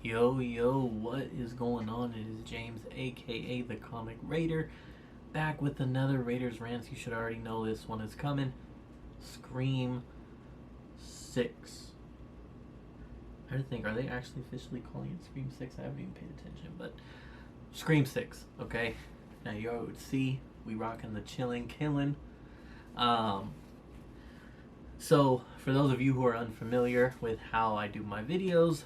Yo, what is going on? It is James, aka the Comic Raider, back with another Raiders Rants. You should already know this one is coming. Scream 6. I had to think, are they actually officially calling it Scream 6? I haven't even paid attention, but Scream 6, okay? Now you would see, we rocking the chilling, killing. Um, so, for those of you who are unfamiliar with how I do my videos,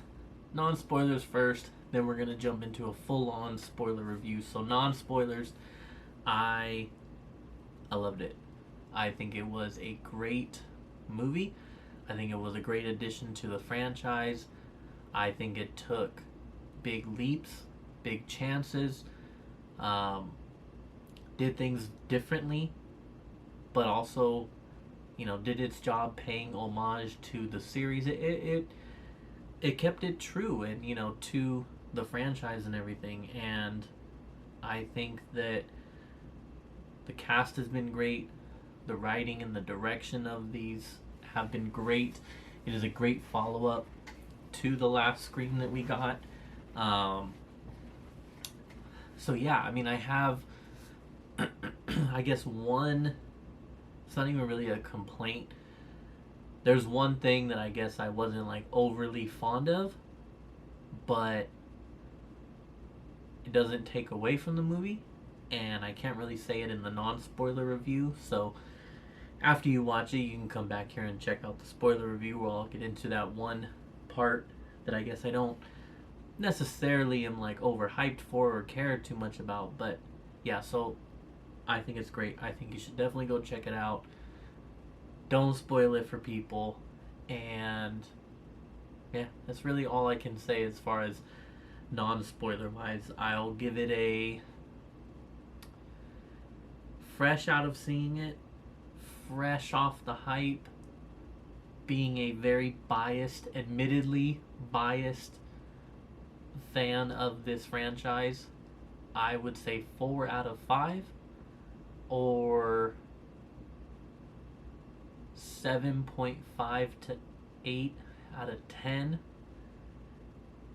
non-spoilers first, then we're going to jump into a full-on spoiler review. So non-spoilers, I loved it. I think it was a great movie. I think it was a great addition to the franchise. I think it took big leaps, big chances, did things differently, but also, did its job paying homage to the series. It kept it true and to the franchise and everything. And I think that the cast has been great. The writing and the direction of these have been great. It is a great follow-up to the last Scream that we got. So yeah, I have I guess one, it's not even really a complaint. There's one thing that I guess I wasn't like overly fond of, but it doesn't take away from the movie, and I can't really say it in the non-spoiler review. So after you watch it, you can come back here and check out the spoiler review where I'll get into that one part that I guess I don't necessarily am like overhyped for or care too much about. But yeah, so I think it's great. I think you should definitely go check it out. Don't spoil it for people. And yeah, that's really all I can say as far as non-spoiler wise. I'll give it a fresh out of seeing it, fresh off the hype, being a very biased, admittedly biased fan of this franchise, I would say 4 out of 5 or 7.5 to 8 out of 10.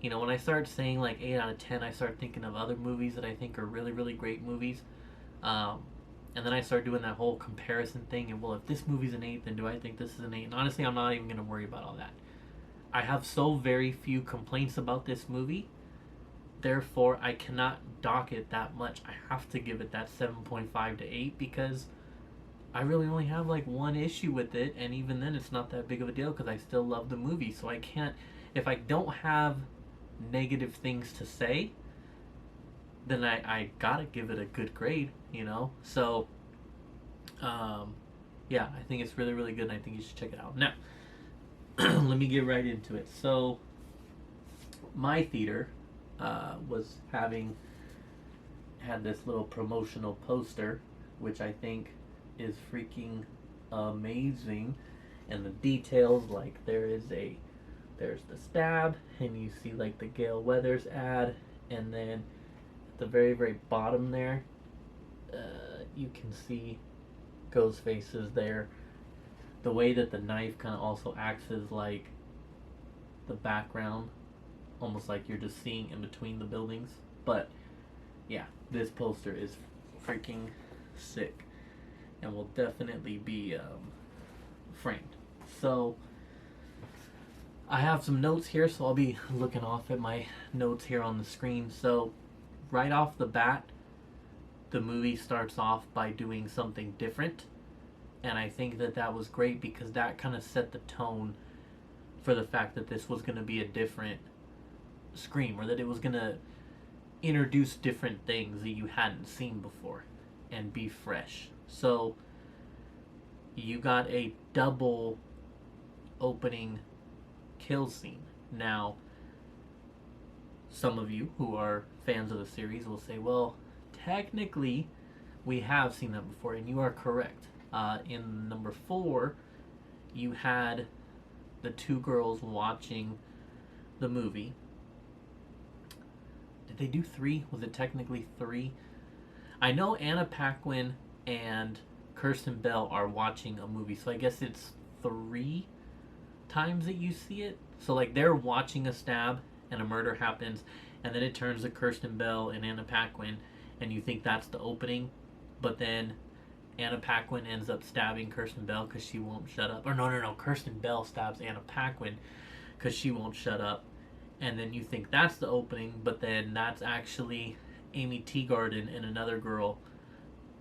When I start saying like 8 out of 10, I start thinking of other movies that I think are really, really great movies. And then I start doing that whole comparison thing. And well, if this movie's an 8, then do I think this is an 8? And honestly, I'm not even going to worry about all that. I have so very few complaints about this movie. Therefore, I cannot dock it that much. I have to give it that 7.5 to 8 because I really only have like one issue with it, and even then it's not that big of a deal because I still love the movie. So I can't, if I don't have negative things to say, then I gotta give it a good grade, So, yeah, I think it's really, really good, and I think you should check it out. Now, let me get right into it. So, my theater was had this little promotional poster, which I think is freaking amazing. And the details, like there's the stab, and you see like the Gale Weathers ad, and then at the very, very bottom there, you can see Ghostface's there. The way that the knife kind of also acts as like the background, almost like you're just seeing in between the buildings. But yeah, this poster is freaking sick and will definitely be framed. So I have some notes here, so I'll be looking off at my notes here on the screen. So right off the bat, the movie starts off by doing something different, and I think that was great because that kind of set the tone for the fact that this was going to be a different Scream, or that it was going to introduce different things that you hadn't seen before and be fresh. So you got a double opening kill scene. Now, some of you who are fans of the series will say, well, technically we have seen that before, and you are correct. In number 4, you had the two girls watching the movie. Did they do 3? Was it technically 3? I know Anna Paquin and Kirsten Bell are watching a movie, so I guess it's 3 times that you see it. So like they're watching a stab, and a murder happens, and then it turns to Kirsten Bell and Anna Paquin, and you think that's the opening, but then Anna Paquin ends up stabbing Kirsten Bell because she won't shut up. Or no, Kirsten Bell stabs Anna Paquin because she won't shut up. And then you think that's the opening, but then that's actually Amy Teagarden and another girl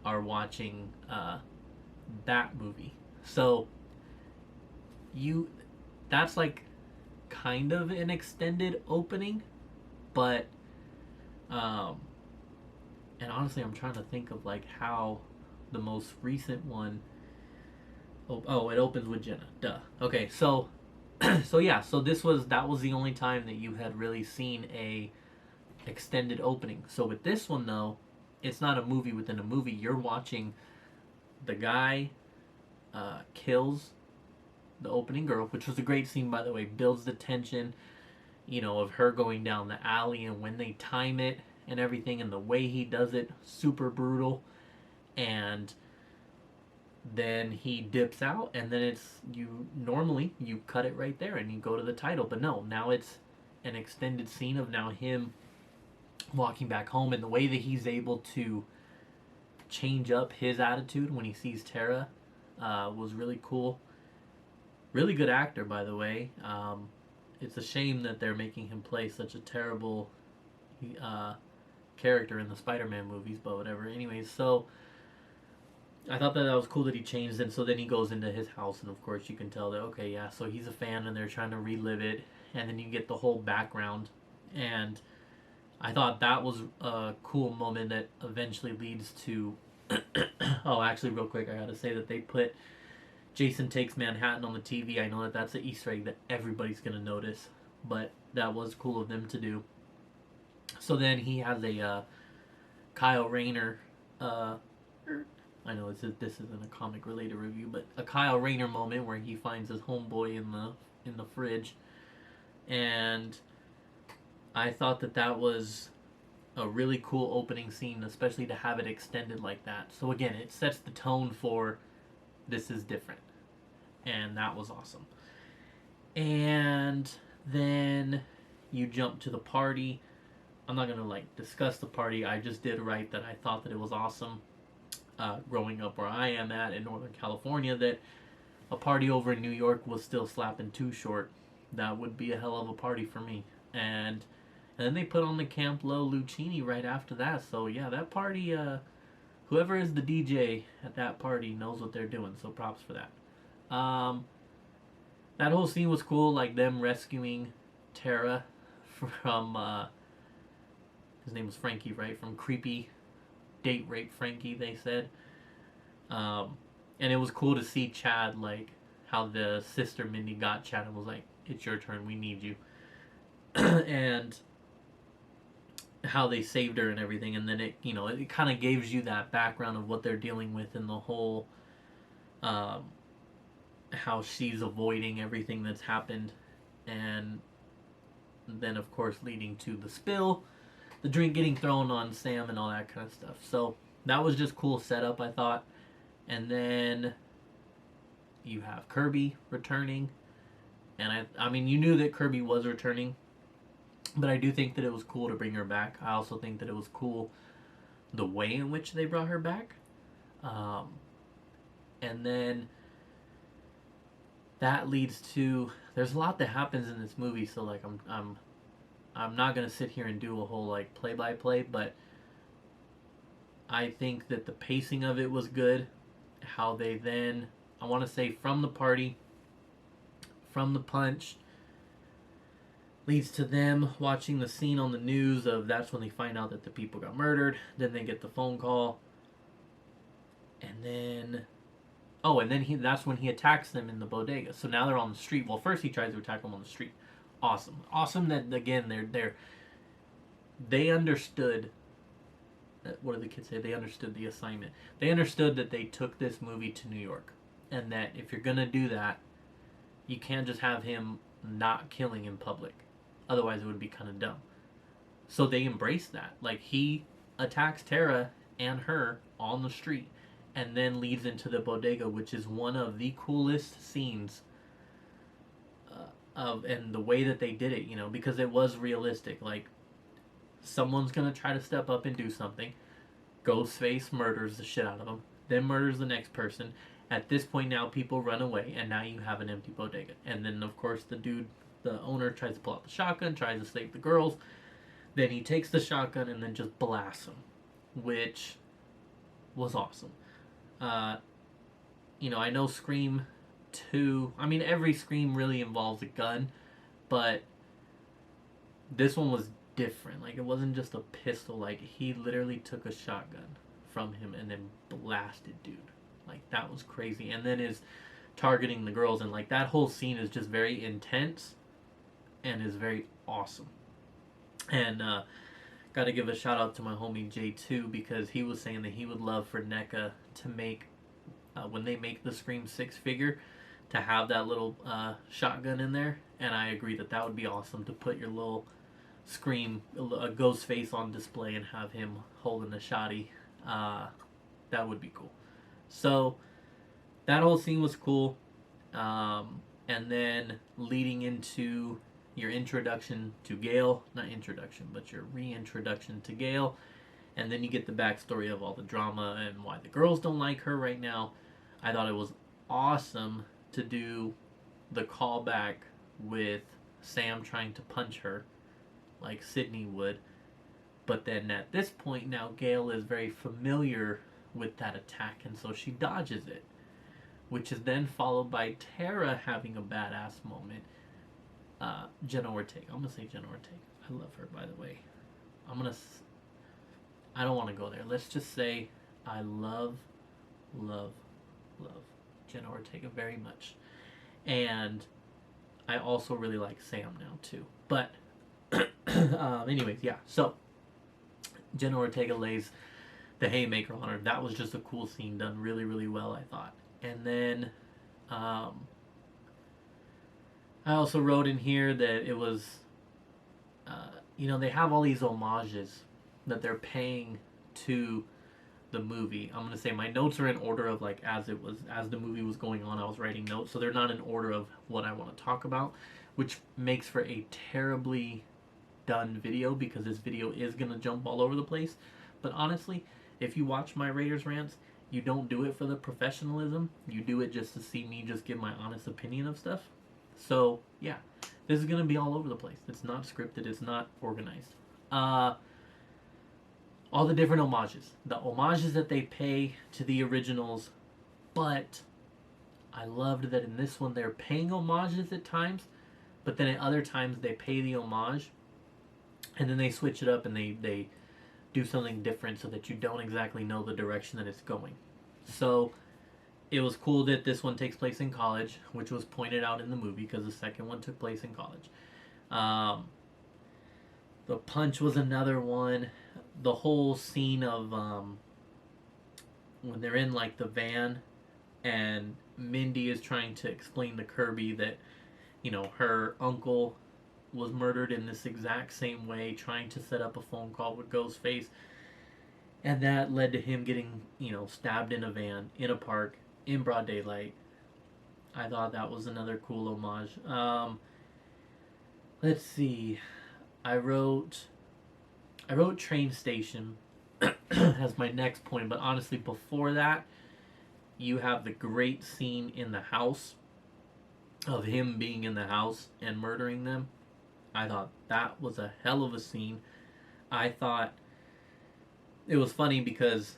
are watching that movie. So that's like kind of an extended opening, but and honestly, I'm trying to think of like how the most recent one. Oh, it opens with Jenna. Duh. Okay, so so that was the only time that you had really seen a extended opening. So with this one though, it's not a movie within a movie. You're watching the guy kills the opening girl, which was a great scene by the way. Builds the tension, of her going down the alley and when they time it and everything, and the way he does it, super brutal. And then he dips out, and then normally you cut it right there and you go to the title, but no, now it's an extended scene of now him walking back home, and the way that he's able to change up his attitude when he sees Tara was really cool. Really good actor, by the way. It's a shame that they're making him play such a terrible character in the Spider-Man movies, but whatever. Anyways, so I thought that was cool that he changed, and so then he goes into his house, and of course you can tell that, okay, yeah, so he's a fan, and they're trying to relive it, and then you get the whole background, and I thought that was a cool moment that eventually leads to, oh, actually, real quick, I gotta say that they put Jason Takes Manhattan on the TV. I know that that's an Easter egg that everybody's gonna notice, but that was cool of them to do. So then he has a Kyle Rayner, I know this isn't a comic related review, but a Kyle Rayner moment where he finds his homeboy in the fridge, and I thought that was a really cool opening scene, especially to have it extended like that. So again, it sets the tone for this is different, and that was awesome. And then you jump to the party. I'm not gonna like discuss the party. I just did write that I thought that it was awesome. Growing up where I am at in Northern California, that a party over in New York was still slapping Too Short. That would be a hell of a party for me. And then they put on the Camp Lo Lucchini right after that. So yeah, that party, whoever is the DJ at that party knows what they're doing. So props for that. That whole scene was cool, like them rescuing Tara from his name was Frankie, right? From creepy date rape Frankie, they said. And it was cool to see Chad, like how the sister Mindy got Chad and was like, it's your turn, we need you. And how they saved her and everything, and then it kind of gives you that background of what they're dealing with in the whole how she's avoiding everything that's happened, and then of course leading to the spill, the drink getting thrown on Sam and all that kind of stuff. So that was just cool setup, I thought. And then you have Kirby returning, and I mean, you knew that Kirby was returning, but I do think that it was cool to bring her back. I also think that it was cool the way in which they brought her back. And then that leads to, there's a lot that happens in this movie, so like I'm not gonna sit here and do a whole like play by play, but I think that the pacing of it was good. How they then, I want to say, from the party, from the punch, leads to them watching the scene on the news of that's when they find out that the people got murdered. Then they get the phone call, and then that's when he attacks them in the bodega. So now they're on the street. Well, first he tries to attack them on the street. Awesome that again they understood. What did the kids say? They understood the assignment. They understood that they took this movie to New York, and that if you're gonna do that, you can't just have him not killing in public. Otherwise, it would be kind of dumb. So they embraced that. Like, he attacks Tara and her on the street, and then leads into the bodega, which is one of the coolest scenes and the way that they did it, you know, because it was realistic. Like, someone's gonna try to step up and do something. Ghostface murders the shit out of him, then murders the next person. At this point now, people run away, and now you have an empty bodega. And then, of course, the owner, tries to pull out the shotgun, tries to save the girls. Then he takes the shotgun and then just blasts them, which was awesome. You know, I know Scream 2, I mean, every Scream really involves a gun, but this one was different. Like, it wasn't just a pistol. Like, he literally took a shotgun from him and then blasted dude. Like, that was crazy. And then is targeting the girls, and like that whole scene is just very intense and is very awesome. And got to give a shout out to my homie J2, because he was saying that he would love for NECA to make, when they make the Scream 6 figure, to have that little shotgun in there. And I agree that that would be awesome, to put your little Scream, a ghost face on display and have him holding a shotty. That would be cool. So that whole scene was cool. And then leading into your introduction to Gale, not introduction, but your reintroduction to Gale, and then you get the backstory of all the drama and why the girls don't like her right now. I thought it was awesome to do the callback with Sam trying to punch her like Sydney would, but then at this point now Gale is very familiar with that attack, and so she dodges it, which is then followed by Tara having a badass moment. Jenna Ortega. I'm gonna say Jenna Ortega. I love her, by the way. I don't want to go there. Let's just say I love Jenna Ortega very much, and I also really like Sam now too. But anyways, yeah. So Jenna Ortega lays the haymaker on her. That was just a cool scene, done really, really well, I thought. And then I also wrote in here that it was, you know, they have all these homages that they're paying to the movie. I'm gonna say my notes are in order of like as the movie was going on. I was writing notes, so they're not in order of what I want to talk about, which makes for a terribly done video, because this video is gonna jump all over the place. But honestly, if you watch my Raiders rants, you don't do it for the professionalism. You do it just to see me just give my honest opinion of stuff. So yeah, this is gonna be all over the place. It's not scripted. It's not organized. All the different homages, the homages that they pay to the originals, but I loved that in this one they're paying homages at times, but then at other times they pay the homage, and then they switch it up and they do something different so that you don't exactly know the direction that it's going. So it was cool that this one takes place in college, which was pointed out in the movie because the second one took place in college. The punch was another one. The whole scene of when they're in like the van and Mindy is trying to explain to Kirby that, you know, her uncle was murdered in this exact same way, trying to set up a phone call with Ghostface, and that led to him getting, you know, stabbed in a van in a park in broad daylight. I thought that was another cool homage. Let's see. I wrote train station as my next point, but honestly before that, you have the great scene in the house of him being in the house and murdering them. I thought that was a hell of a scene. I thought it was funny because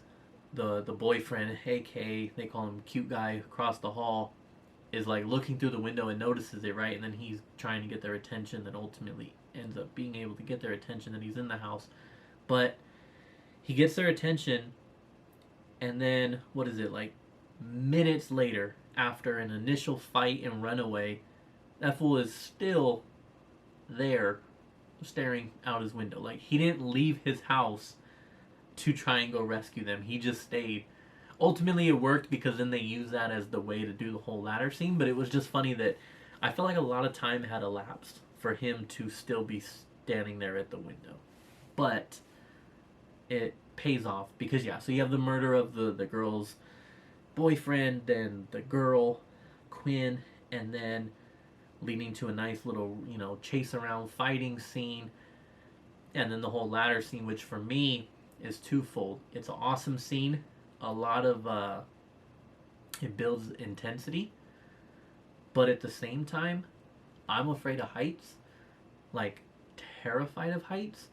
the boyfriend, aka they call him cute guy across the hall, is like looking through the window and notices it, right? And then he's trying to get their attention, that ultimately ends up being able to get their attention, that he's in the house. But he gets their attention, and then what is it, like minutes later, after an initial fight and runaway, that fool is still there staring out his window. Like, he didn't leave his house to try and go rescue them. He just stayed. Ultimately it worked because then they used that as the way to do the whole ladder scene, but it was just funny that I felt like a lot of time had elapsed for him to still be standing there at the window. But it pays off because, yeah, so you have the murder of the girl's boyfriend, then the girl, Quinn, and then leading to a nice little, chase around fighting scene, and then the whole ladder scene, which for me is twofold. It's an awesome scene, a lot of it builds intensity, but at the same time, I'm afraid of heights, like terrified of heights.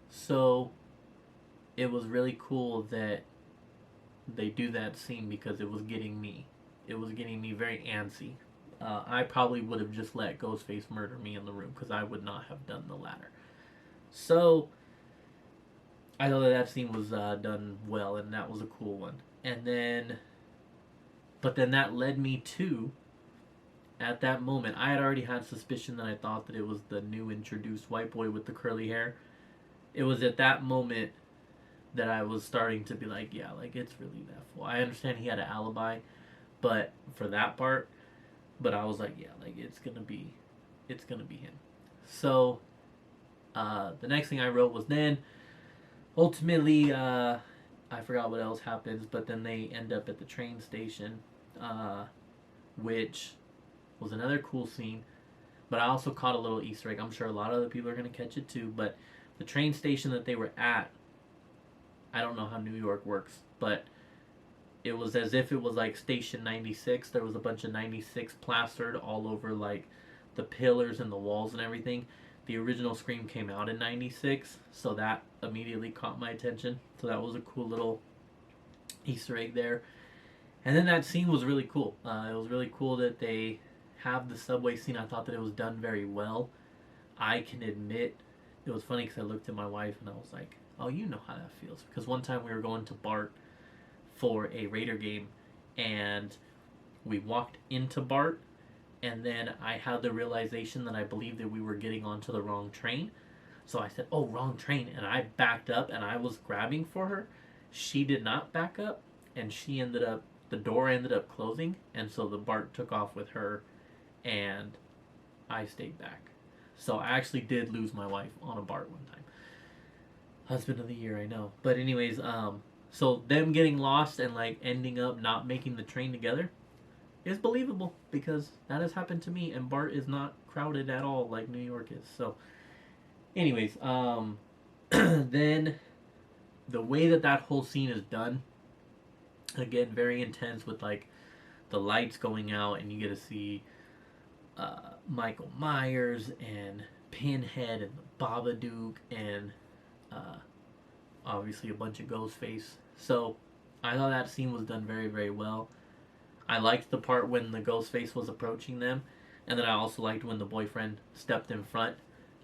So it was really cool that they do that scene because it was getting me. It was getting me very antsy. I probably would have just let Ghostface murder me in the room because I would not have done the ladder. So I thought that scene was done well, and that was a cool one. And then, but then that led me to, at that moment, I had already had suspicion that I thought that it was the new introduced white boy with the curly hair. It was at that moment that I was starting to be like, yeah, like it's really that fool. I understand he had an alibi, but for that part, but I was like, yeah, like it's gonna be him. So the next thing I wrote was then ultimately I forgot what else happens, but then they end up at the train station, which was another cool scene. But I also caught a little Easter egg. I'm sure a lot of other people are gonna catch it too. But the train station that they were at, I don't know how New York works, but it was as if it was like Station 96. There was a bunch of 96 plastered all over like the pillars and the walls and everything. The original Scream came out in 96, so that immediately caught my attention. So that was a cool little Easter egg there. And then that scene was really cool. It was really cool that they have the subway scene. I thought that it was done very well. I can admit, it was funny because I looked at my wife and I was like, oh, you know how that feels. Because one time we were going to BART for a Raider game, and we walked into BART, and then I had the realization that I believed that we were getting onto the wrong train. So I said, oh, wrong train. And I backed up and I was grabbing for her. She did not back up, and the door ended up closing, and so the BART took off with her, and I stayed back. So I actually did lose my wife on a BART one time. Husband of the year, I know. But anyways, so them getting lost and like ending up not making the train together is believable because that has happened to me, and BART is not crowded at all like New York is. So anyways, then the way that whole scene is done, again, very intense with like the lights going out and you get to see Michael Myers and Pinhead and the Babadook and obviously a bunch of Ghostface. So I thought that scene was done very, very well. I liked the part when the Ghostface was approaching them, and then I also liked when the boyfriend stepped in front.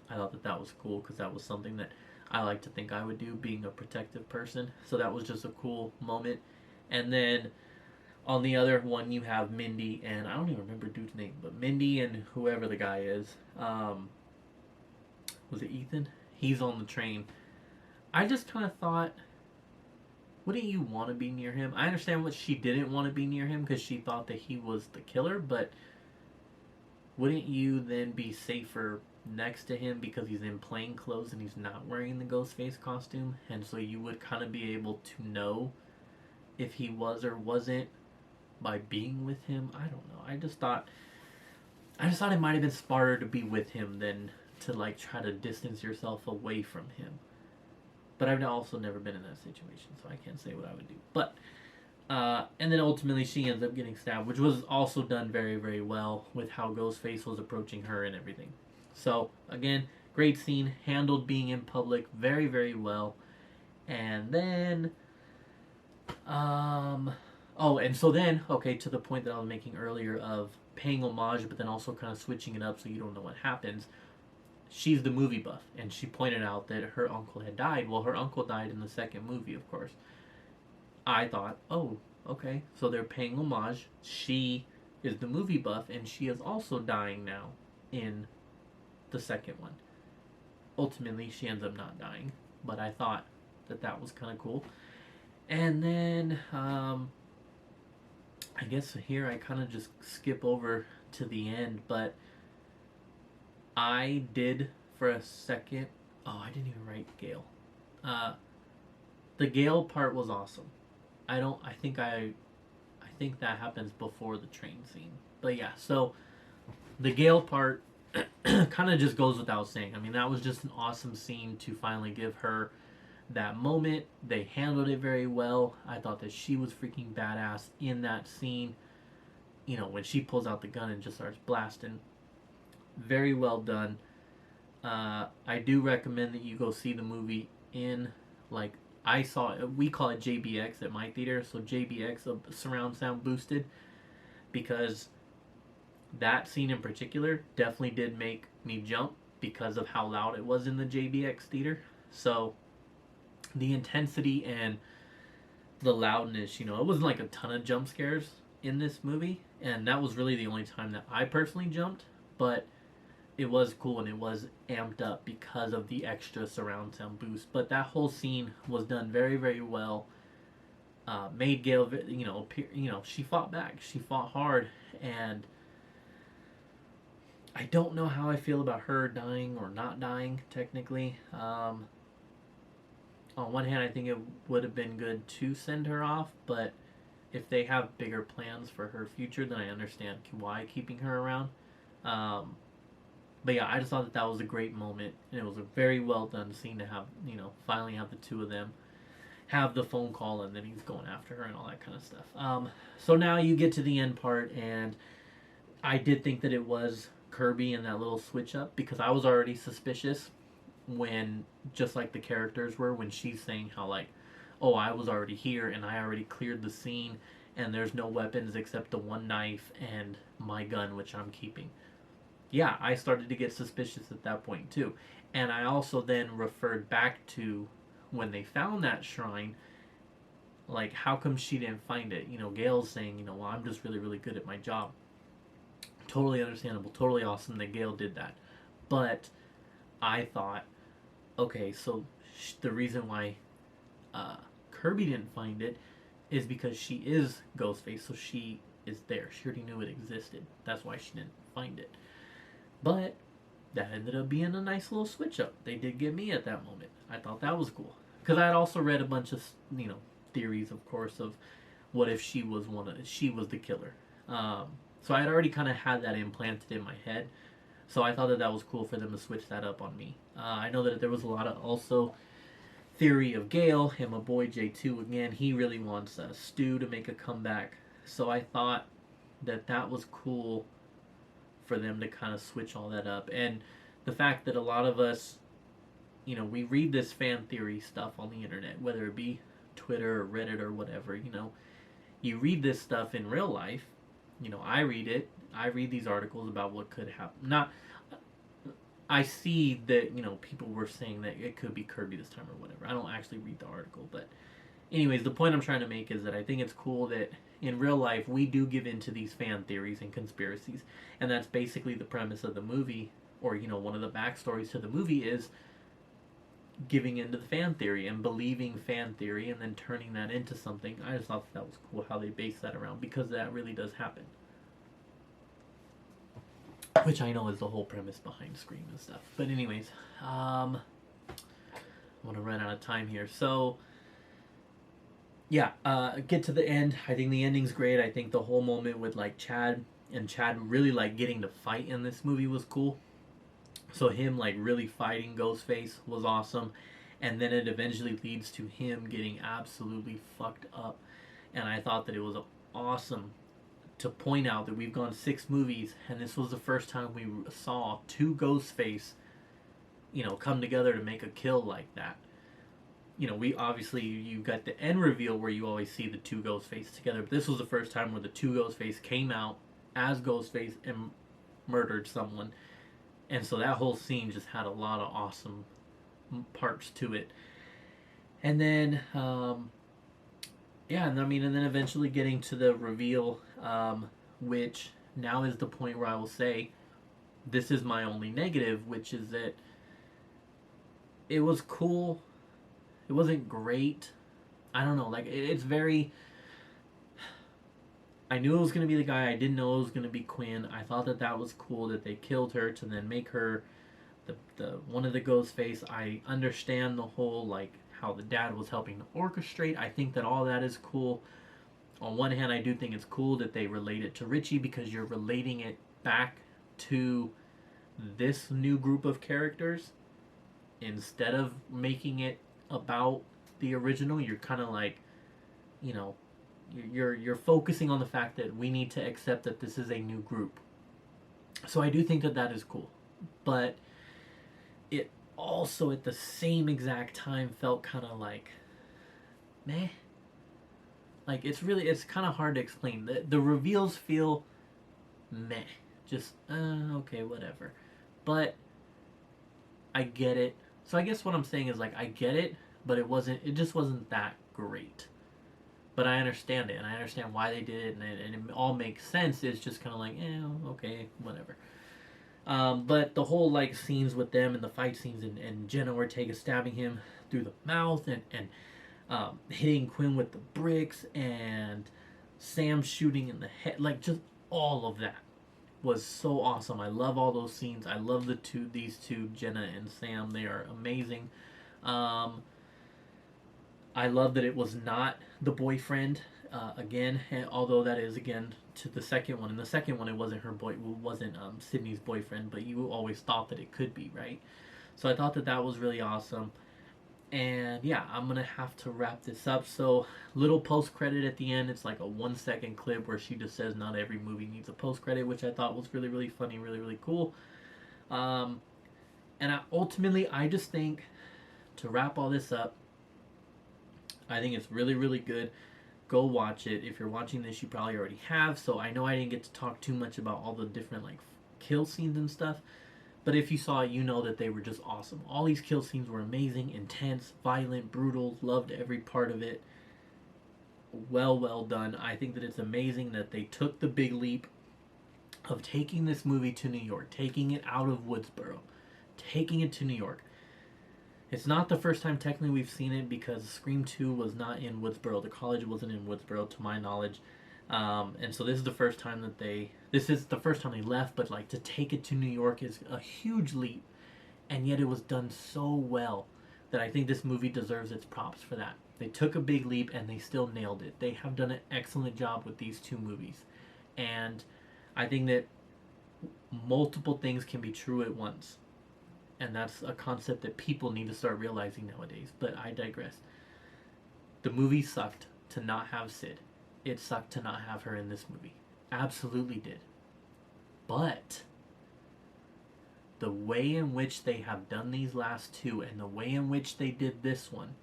I thought that was cool because that was something that I like to think I would do, being a protective person. So that was just a cool moment. And then on the other one, you have Mindy, and I don't even remember dude's name, but Mindy and whoever the guy is. Was it Ethan? He's on the train. I just kind of thought, wouldn't you want to be near him? I understand what she didn't want to be near him because she thought that he was the killer, but wouldn't you then be safer next to him because he's in plain clothes and he's not wearing the Ghostface costume? And so you would kind of be able to know if he was or wasn't by being with him. I don't know. I just thought it might have been smarter to be with him than to like try to distance yourself away from him. But I've also never been in that situation, so I can't say what I would do. But and then ultimately she ends up getting stabbed, which was also done very, very well with how Ghostface was approaching her and everything. So again, great scene, handled being in public very, very well. And then and so then, okay, to the point that I was making earlier of paying homage, but then also kind of switching it up so you don't know what happens. She's the movie buff, and she pointed out that her uncle had died. Well, her uncle died in the second movie, of course. I thought, oh, okay, so they're paying homage. She is the movie buff, and she is also dying now in the second one. Ultimately, she ends up not dying, but I thought that was kind of cool. And then, I guess here I kind of just skip over to the end, but I did for a second. Oh, I didn't even write Gale. The Gale part was awesome. I think that happens before the train scene. But yeah, so The Gale part kind of just goes without saying. I mean, that was just an awesome scene to finally give her that moment. They handled it very well. I thought that she was freaking badass in that scene. You know, when she pulls out the gun and just starts blasting. Very well done. I do recommend that you go see the movie in, like, I saw it, we call it JBX at my theater, so JBX, surround sound boosted, because that scene in particular definitely did make me jump because of how loud it was in the JBX theater. So the intensity and the loudness, you know, it wasn't like a ton of jump scares in this movie, and that was really the only time that I personally jumped, but it was cool and it was amped up because of the extra surround sound boost. But that whole scene was done very, very well. Made Gale, you know, she fought back, she fought hard, and I don't know how I feel about her dying or not dying technically. On one hand, I think it would have been good to send her off, but if they have bigger plans for her future, then I understand why keeping her around. But yeah, I just thought that that was a great moment, and it was a very well done scene to have, you know, finally have the two of them have the phone call, and then he's going after her and all that kind of stuff. So now you get to the end part, and I did think that it was Kirby and that little switch up, because I was already suspicious when, just like the characters were, when she's saying how, like, oh, I was already here and I already cleared the scene and there's no weapons except the one knife and my gun, which I'm keeping. Yeah, I started to get suspicious at that point too. And I also then referred back to when they found that shrine, like, how come she didn't find it? You know, Gale's saying, you know, well, I'm just really, really good at my job. Totally understandable, totally awesome that Gale did that. But I thought, okay, so the reason why Kirby didn't find it is because she is Ghostface, so she is there. She already knew it existed. That's why she didn't find it. But that ended up being a nice little switch up. They did get me at that moment. I thought that was cool, because I had also read a bunch of, you know, theories, of course, of what if she was the killer. So I had already kind of had that implanted in my head. So I thought that that was cool for them to switch that up on me. I know that there was a lot of also theory of Gale and my boy J2 again. He really wants Stu to make a comeback. So I thought that that was cool for them to kind of switch all that up. And the fact that a lot of us, you know, we read this fan theory stuff on the internet, whether it be Twitter or Reddit or whatever, you know, you read this stuff in real life. You know, I read it. I read these articles about what could happen. Not, I see that, you know, people were saying that it could be Kirby this time or whatever. I don't actually read the article, but anyways, the point I'm trying to make is that I think it's cool that in real life we do give into these fan theories and conspiracies, and that's basically the premise of the movie, or, you know, one of the backstories to the movie is giving into the fan theory and believing fan theory and then turning that into something. I just thought that was cool how they base that around, because that really does happen. Which I know is the whole premise behind Scream and stuff. But anyways, I'm going to run out of time here. So, yeah, get to the end. I think the ending's great. I think the whole moment with, like, Chad really, like, getting to fight in this movie was cool. So him, like, really fighting Ghostface was awesome. And then it eventually leads to him getting absolutely fucked up. And I thought that it was awesome to point out that we've gone 6 movies, and this was the first time we saw 2 Ghostface, you know, come together to make a kill like that. You know, we obviously, you got the end reveal where you always see the 2 Ghostface together, but this was the first time where the 2 Ghostface came out as Ghostface and murdered someone. And so that whole scene just had a lot of awesome parts to it. And then, yeah, and I mean, and then eventually getting to the reveal, which now is the point where I will say this is my only negative, which is that it was cool. It wasn't great. I don't know, like, it's very... I knew it was going to be the guy. I didn't know it was going to be Quinn. I thought that that was cool that they killed her to then make her the one of the Ghostface. I understand the whole, like, how the dad was helping to orchestrate. I think that all that is cool. On one hand, I do think it's cool that they relate it to Richie, because you're relating it back to this new group of characters, instead of making it about the original, you're kind of like, you know, you're focusing on the fact that we need to accept that this is a new group. So I do think that that is cool, but it also at the same exact time felt kind of like meh. Like it's kind of hard to explain. The reveals feel meh, just okay, whatever. But I get it. So I guess what I'm saying is like I get it, but it just wasn't that great. But I understand it, and I understand why they did it, and it all makes sense. It's just kind of like, okay, whatever. But the whole like scenes with them and the fight scenes and Jenna Ortega stabbing him through the mouth and hitting Quinn with the bricks and Sam shooting in the head, like just all of that was so awesome. I love all those scenes. I love these two, Jenna and Sam. They are amazing. I love that it was not the boyfriend again, although that is again to the second one. In the second one, it wasn't Sydney's boyfriend, but you always thought that it could be, right? So I thought that that was really awesome. And yeah, I'm gonna have to wrap this up. So little post credit at the end. It's like a 1 second clip where she just says not every movie needs a post credit, which I thought was really really funny, really really cool. Um, and ultimately, I just think to wrap all this up, I think it's really really good. Go watch it. If you're watching this, you probably already have. So I know I didn't get to talk too much about all the different like kill scenes and stuff. But if you saw it, you know that they were just awesome. All these kill scenes were amazing, intense, violent, brutal. Loved every part of it. Well done. I think that it's amazing that they took the big leap of taking this movie to New York, taking it out of Woodsboro, taking it to New York. It's not the first time technically we've seen it because Scream 2 was not in Woodsboro. The college wasn't in Woodsboro, to my knowledge. And so this is the first time they left, but like to take it to New York is a huge leap, and yet it was done so well that I think this movie deserves its props for that. They took a big leap and they still nailed it. They have done an excellent job with these two movies, and I think that multiple things can be true at once, and that's a concept that people need to start realizing nowadays. But I digress. The movie sucked to not have Sid. It sucked to not have her in this movie. Absolutely did. But the way in which they have done these last two and the way in which they did this one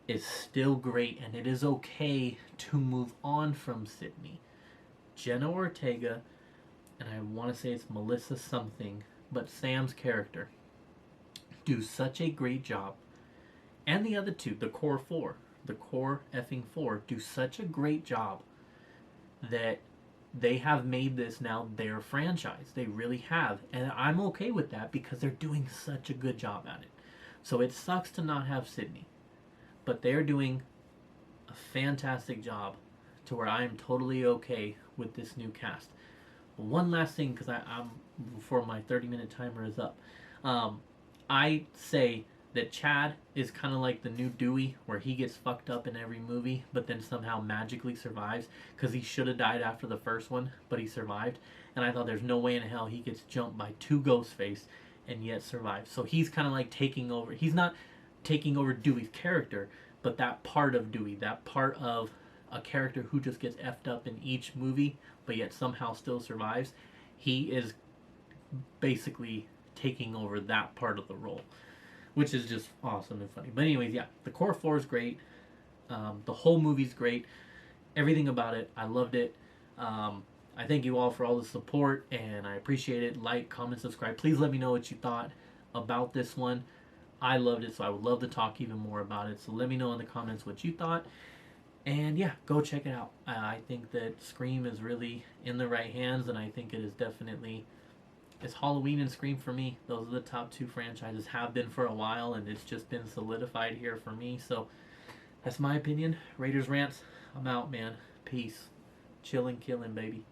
is still great, and it is okay to move on from Sydney. Jenna Ortega, and I want to say it's Melissa something, but Sam's character, do such a great job. And the other two, the core effing four, do such a great job that they have made this now their franchise. They really have. And I'm okay with that because they're doing such a good job at it. So it sucks to not have Sydney. But they're doing a fantastic job to where I am totally okay with this new cast. One last thing, because I'm before my 30-minute timer is up. I say that Chad is kind of like the new Dewey, where he gets fucked up in every movie, but then somehow magically survives, because he should have died after the first one, but he survived. And I thought there's no way in hell he gets jumped by two Ghostface and yet survives. So he's kind of like taking over. He's not taking over Dewey's character, but that part of Dewey, that part of a character who just gets effed up in each movie, but yet somehow still survives, he is basically taking over that part of the role, which is just awesome and funny. But anyways, yeah, the core four is great. The whole movie's great. Everything about it, I loved it. I thank you all for all the support, and I appreciate it. Like, comment, subscribe. Please let me know what you thought about this one. I loved it, so I would love to talk even more about it. So let me know in the comments what you thought. And yeah, go check it out. I think that Scream is really in the right hands, and I think it is definitely... It's Halloween and Scream for me. Those are the top two franchises, have been for a while, and it's just been solidified here for me. So that's my opinion. Raiders Rants, I'm out, man. Peace. Chillin', killin', baby.